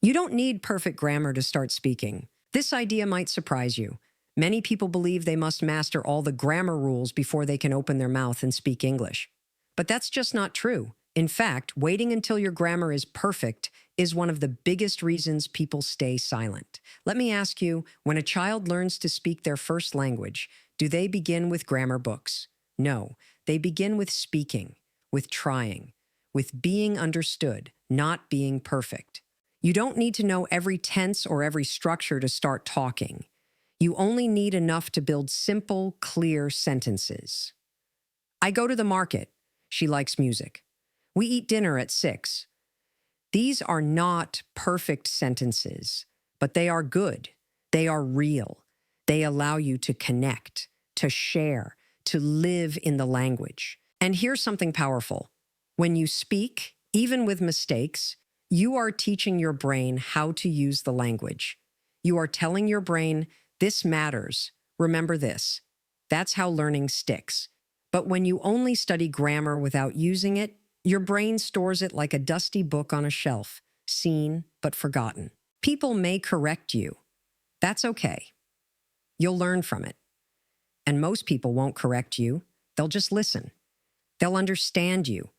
You don't need perfect grammar to start speaking. This idea might surprise you. Many people believe they must master all the grammar rules before they can open their mouth and speak English. But that's just not true. In fact, waiting until your grammar is perfect is one of the biggest reasons people stay silent. Let me ask you, when a child learns to speak their first language, do they begin with grammar books? No, they begin with speaking, with trying, with being understood, not being perfect. You don't need to know every tense or every structure to start talking. You only need enough to build simple, clear sentences. I go to the market. She likes music. We eat dinner at 6. These are not perfect sentences, but they are good. They are real. They allow you to connect, to share, to live in the language. And here's something powerful. When you speak, even with mistakes, you are teaching your brain how to use the language. You are telling your brain, this matters. Remember this. That's how learning sticks. But when you only study grammar without using it, your brain stores it like a dusty book on a shelf, seen but forgotten. People may correct you. That's okay. You'll learn from it. And most people won't correct you. They'll just listen. They'll understand you.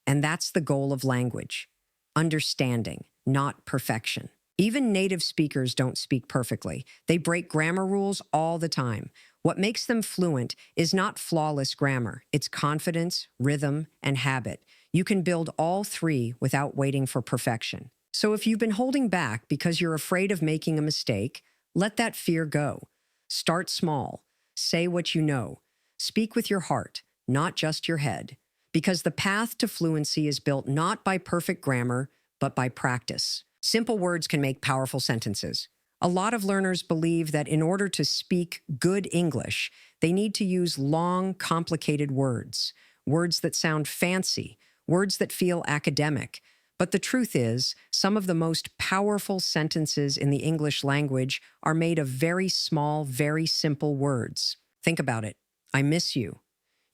And that's the goal of language. Understanding, not perfection. Even native speakers don't speak perfectly. They break grammar rules all the time. What makes them fluent is not flawless grammar. It's confidence, rhythm, and habit. You can build all three without waiting for perfection. So if you've been holding back because you're afraid of making a mistake, let that fear go. Start small. Say what you know. Speak with your heart, not just your head. Because the path to fluency is built not by perfect grammar, but by practice. Simple words can make powerful sentences. A lot of learners believe that in order to speak good English, they need to use long, complicated words, words that sound fancy, words that feel academic. But the truth is, some of the most powerful sentences in the English language are made of very small, very simple words. Think about it. I miss you.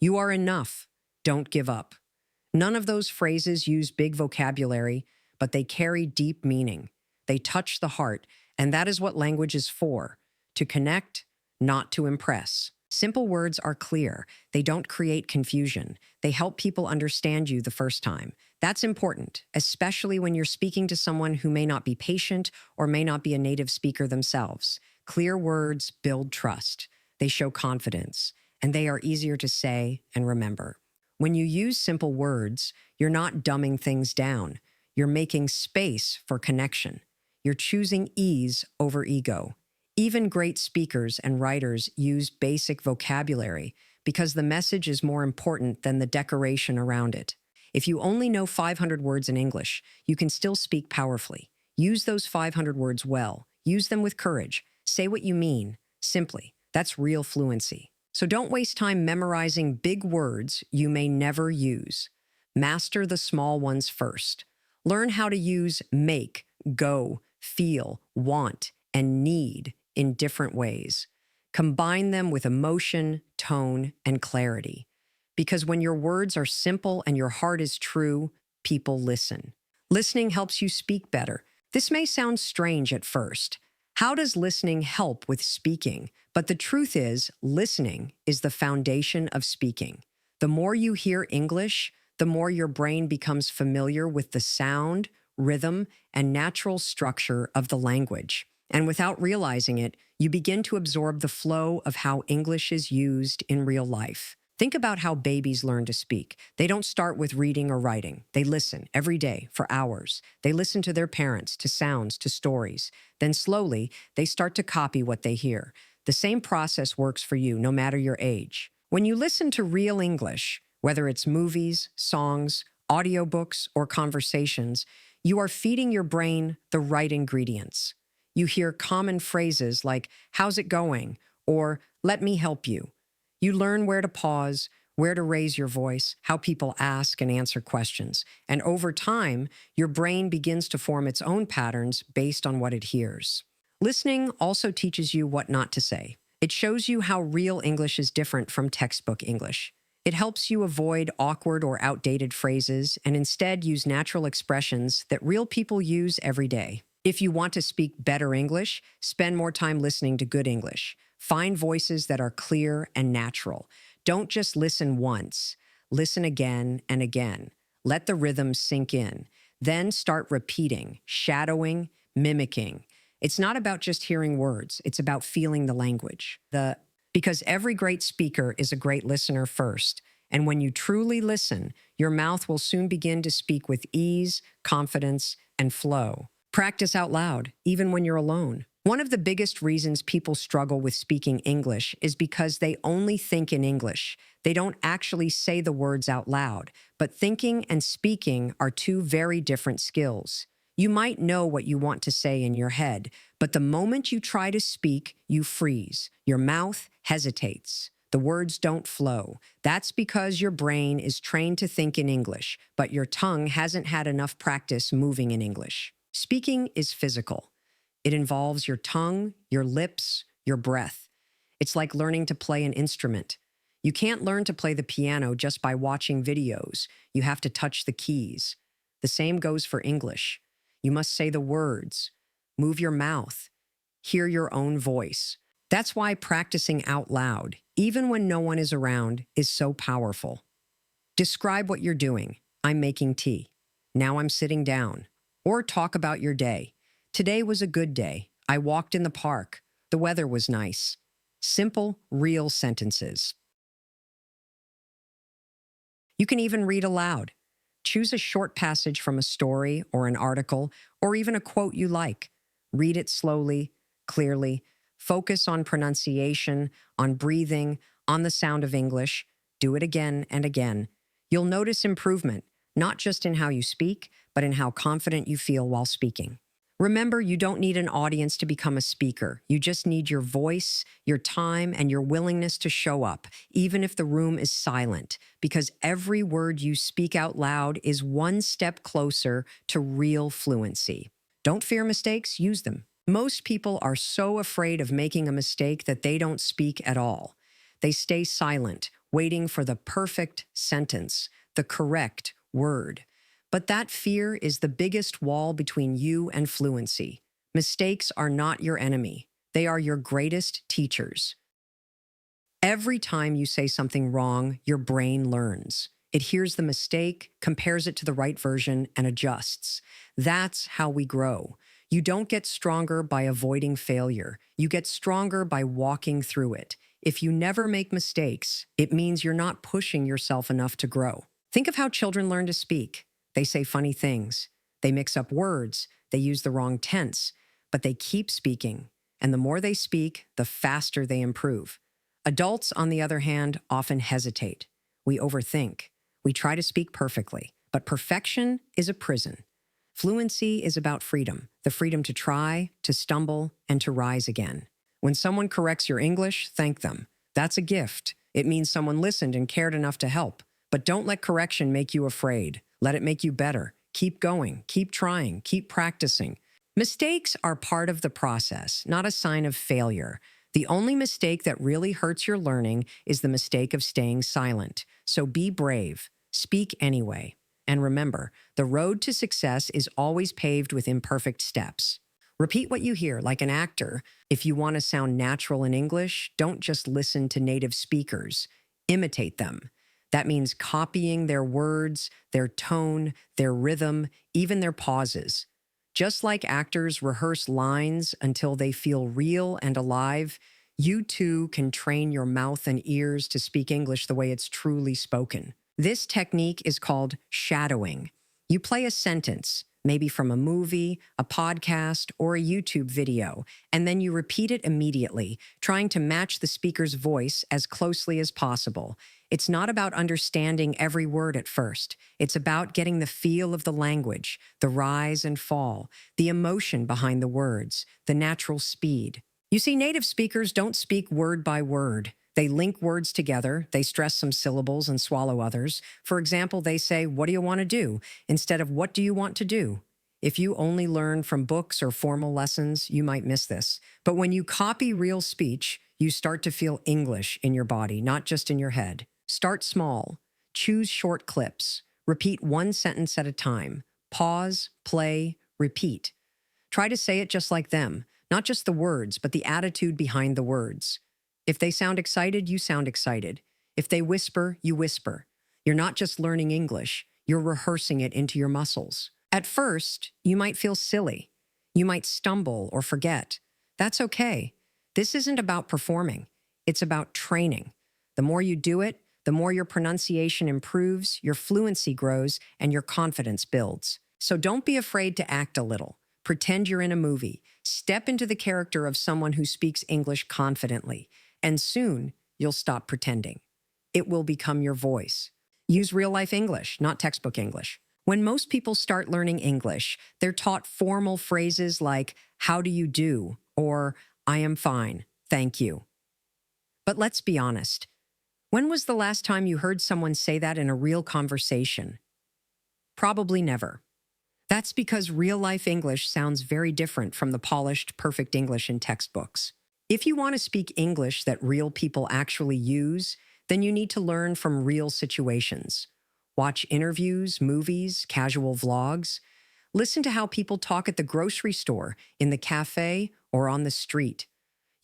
You are enough. Don't give up. None of those phrases use big vocabulary, but they carry deep meaning. They touch the heart, and that is what language is for, to connect, not to impress. Simple words are clear. They don't create confusion. They help people understand you the first time. That's important, especially when you're speaking to someone who may not be patient or may not be a native speaker themselves. Clear words build trust. They show confidence, and they are easier to say and remember. When you use simple words, you're not dumbing things down. You're making space for connection. You're choosing ease over ego. Even great speakers and writers use basic vocabulary because the message is more important than the decoration around it. If you only know 500 words in English, you can still speak powerfully. Use those 500 words well. Use them with courage. Say what you mean, simply. That's real fluency. So don't waste time memorizing big words you may never use. Master the small ones first. Learn how to use make, go, feel, want, and need in different ways. Combine them with emotion, tone, and clarity. Because when your words are simple and your heart is true, people listen. Listening helps you speak better. This may sound strange at first. How does listening help with speaking? But the truth is, listening is the foundation of speaking. The more you hear English, the more your brain becomes familiar with the sound, rhythm, and natural structure of the language. And without realizing it, you begin to absorb the flow of how English is used in real life. Think about how babies learn to speak. They don't start with reading or writing. They listen every day for hours. They listen to their parents, to sounds, to stories. Then slowly, they start to copy what they hear. The same process works for you, no matter your age. When you listen to real English, whether it's movies, songs, audiobooks, or conversations, you are feeding your brain the right ingredients. You hear common phrases like, "How's it going?" or "Let me help you." You learn where to pause, where to raise your voice, how people ask and answer questions. And over time, your brain begins to form its own patterns based on what it hears. Listening also teaches you what not to say. It shows you how real English is different from textbook English. It helps you avoid awkward or outdated phrases and instead use natural expressions that real people use every day. If you want to speak better English, spend more time listening to good English. Find voices that are clear and natural. Don't just listen once. Listen again and again. Let the rhythm sink in. Then start repeating, shadowing, mimicking. It's not about just hearing words. It's about feeling the language. Because every great speaker is a great listener first. And when you truly listen, your mouth will soon begin to speak with ease, confidence, and flow. Practice out loud, even when you're alone. One of the biggest reasons people struggle with speaking English is because they only think in English. They don't actually say the words out loud, but thinking and speaking are two very different skills. You might know what you want to say in your head, but the moment you try to speak, you freeze. Your mouth hesitates. The words don't flow. That's because your brain is trained to think in English, but your tongue hasn't had enough practice moving in English. Speaking is physical. It involves your tongue, your lips, your breath. It's like learning to play an instrument. You can't learn to play the piano just by watching videos. You have to touch the keys. The same goes for English. You must say the words, move your mouth, hear your own voice. That's why practicing out loud, even when no one is around, is so powerful. Describe what you're doing. I'm making tea. Now I'm sitting down. Or talk about your day. Today was a good day. I walked in the park. The weather was nice. Simple, real sentences. You can even read aloud. Choose a short passage from a story or an article, or even a quote you like. Read it slowly, clearly. Focus on pronunciation, on breathing, on the sound of English. Do it again and again. You'll notice improvement, not just in how you speak, but in how confident you feel while speaking. Remember, you don't need an audience to become a speaker. You just need your voice, your time, and your willingness to show up, even if the room is silent, because every word you speak out loud is one step closer to real fluency. Don't fear mistakes, use them. Most people are so afraid of making a mistake that they don't speak at all. They stay silent, waiting for the perfect sentence, the correct word. But that fear is the biggest wall between you and fluency. Mistakes are not your enemy. They are your greatest teachers. Every time you say something wrong, your brain learns. It hears the mistake, compares it to the right version, and adjusts. That's how we grow. You don't get stronger by avoiding failure. You get stronger by walking through it. If you never make mistakes, it means you're not pushing yourself enough to grow. Think of how children learn to speak. They say funny things. They mix up words. They use the wrong tense. But they keep speaking. And the more they speak, the faster they improve. Adults, on the other hand, often hesitate. We overthink. We try to speak perfectly. But perfection is a prison. Fluency is about freedom, the freedom to try, to stumble, and to rise again. When someone corrects your English, thank them. That's a gift. It means someone listened and cared enough to help. But don't let correction make you afraid. Let it make you better. Keep going, keep trying, keep practicing. Mistakes are part of the process, not a sign of failure. The only mistake that really hurts your learning is the mistake of staying silent. So be brave. Speak anyway. And remember, the road to success is always paved with imperfect steps. Repeat what you hear like an actor. If you want to sound natural in English, don't just listen to native speakers. Imitate them. That means copying their words, their tone, their rhythm, even their pauses. Just like actors rehearse lines until they feel real and alive, you too can train your mouth and ears to speak English the way it's truly spoken. This technique is called shadowing. You play a sentence, maybe from a movie, a podcast, or a YouTube video, and then you repeat it immediately, trying to match the speaker's voice as closely as possible. It's not about understanding every word at first. It's about getting the feel of the language, the rise and fall, the emotion behind the words, the natural speed. You see, native speakers don't speak word by word. They link words together, they stress some syllables and swallow others. For example, they say, "What do you want to do?" instead of "What do you want to do?" If you only learn from books or formal lessons, you might miss this. But when you copy real speech, you start to feel English in your body, not just in your head. Start small. Choose short clips. Repeat one sentence at a time. Pause, play, repeat. Try to say it just like them, not just the words, but the attitude behind the words. If they sound excited, you sound excited. If they whisper, you whisper. You're not just learning English, you're rehearsing it into your muscles. At first, you might feel silly. You might stumble or forget. That's okay. This isn't about performing. It's about training. The more you do it, the more your pronunciation improves, your fluency grows, and your confidence builds. So don't be afraid to act a little. Pretend you're in a movie. Step into the character of someone who speaks English confidently. And soon, you'll stop pretending. It will become your voice. Use real-life English, not textbook English. When most people start learning English, they're taught formal phrases like, "How do you do?" or "I am fine, thank you." But let's be honest. When was the last time you heard someone say that in a real conversation? Probably never. That's because real-life English sounds very different from the polished, perfect English in textbooks. If you want to speak English that real people actually use, then you need to learn from real situations. Watch interviews, movies, casual vlogs. Listen to how people talk at the grocery store, in the cafe, or on the street.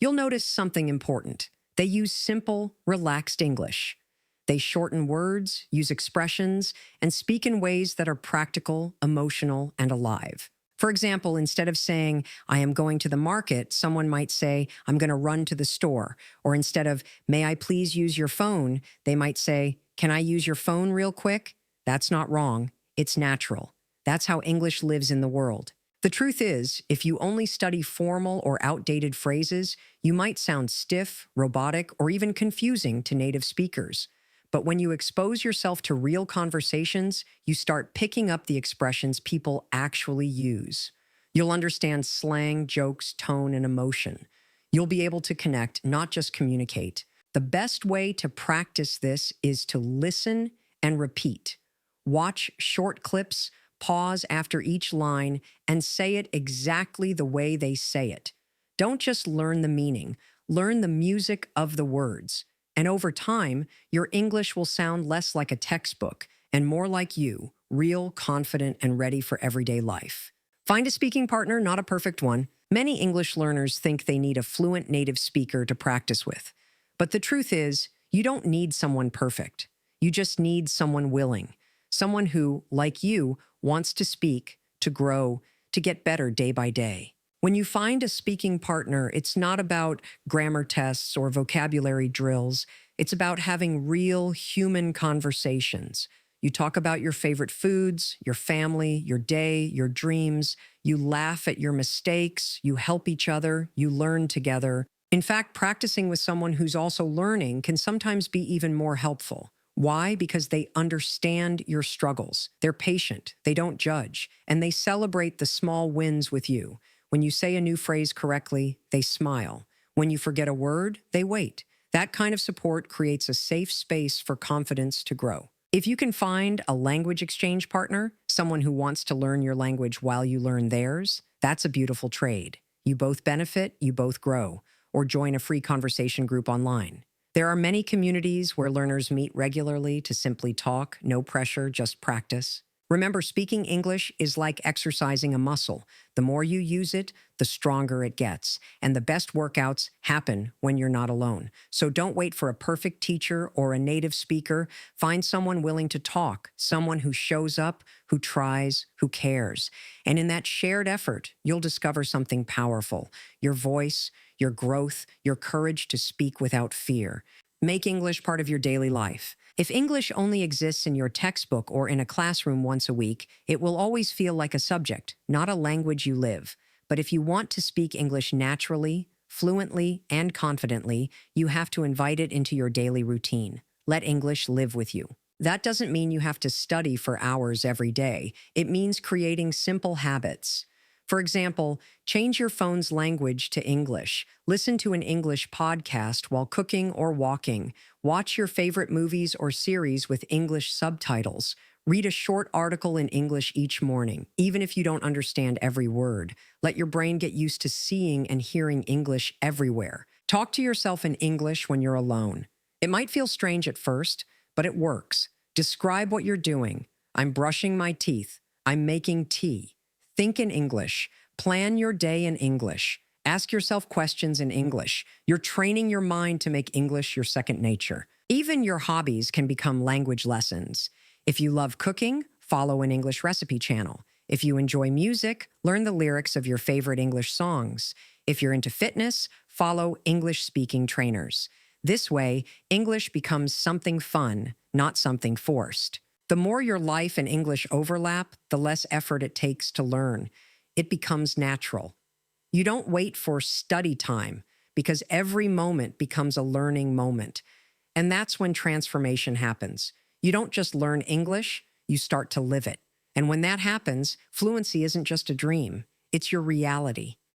You'll notice something important. They use simple, relaxed English. They shorten words, use expressions, and speak in ways that are practical, emotional, and alive. For example, instead of saying, "I am going to the market," someone might say, "I'm going to run to the store." Or instead of, "May I please use your phone?" they might say, "Can I use your phone real quick?" That's not wrong. It's natural. That's how English lives in the world. The truth is, if you only study formal or outdated phrases, you might sound stiff, robotic, or even confusing to native speakers. But when you expose yourself to real conversations, you start picking up the expressions people actually use. You'll understand slang, jokes, tone, and emotion. You'll be able to connect, not just communicate. The best way to practice this is to listen and repeat. Watch short clips, pause after each line, and say it exactly the way they say it. Don't just learn the meaning, learn the music of the words. And over time, your English will sound less like a textbook and more like you, real, confident, and ready for everyday life. Find a speaking partner, not a perfect one. Many English learners think they need a fluent native speaker to practice with. But the truth is, you don't need someone perfect. You just need someone willing. Someone who, like you, wants to speak, to grow, to get better day by day. When you find a speaking partner, it's not about grammar tests or vocabulary drills. It's about having real human conversations. You talk about your favorite foods, your family, your day, your dreams. You laugh at your mistakes. You help each other. You learn together. In fact, practicing with someone who's also learning can sometimes be even more helpful. Why? Because they understand your struggles. They're patient. They don't judge. And they celebrate the small wins with you. When you say a new phrase correctly, they smile. When you forget a word, they wait. That kind of support creates a safe space for confidence to grow. If you can find a language exchange partner, someone who wants to learn your language while you learn theirs, that's a beautiful trade. You both benefit, you both grow. Or join a free conversation group online. There are many communities where learners meet regularly to simply talk, no pressure, just practice. Remember, speaking English is like exercising a muscle. The more you use it, the stronger it gets. And the best workouts happen when you're not alone. So don't wait for a perfect teacher or a native speaker. Find someone willing to talk, someone who shows up, who tries, who cares. And in that shared effort, you'll discover something powerful. Your voice, your growth, your courage to speak without fear. Make English part of your daily life. If English only exists in your textbook or in a classroom once a week, it will always feel like a subject, not a language you live. But if you want to speak English naturally, fluently, and confidently, you have to invite it into your daily routine. Let English live with you. That doesn't mean you have to study for hours every day. It means creating simple habits. For example, change your phone's language to English. Listen to an English podcast while cooking or walking. Watch your favorite movies or series with English subtitles. Read a short article in English each morning, even if you don't understand every word. Let your brain get used to seeing and hearing English everywhere. Talk to yourself in English when you're alone. It might feel strange at first, but it works. Describe what you're doing. I'm brushing my teeth. I'm making tea. Think in English. Plan your day in English. Ask yourself questions in English. You're training your mind to make English your second nature. Even your hobbies can become language lessons. If you love cooking, follow an English recipe channel. If you enjoy music, learn the lyrics of your favorite English songs. If you're into fitness, follow English-speaking trainers. This way, English becomes something fun, not something forced. The more your life and English overlap, the less effort it takes to learn. It becomes natural. You don't wait for study time because every moment becomes a learning moment. And that's when transformation happens. You don't just learn English, you start to live it. And when that happens, fluency isn't just a dream, it's your reality.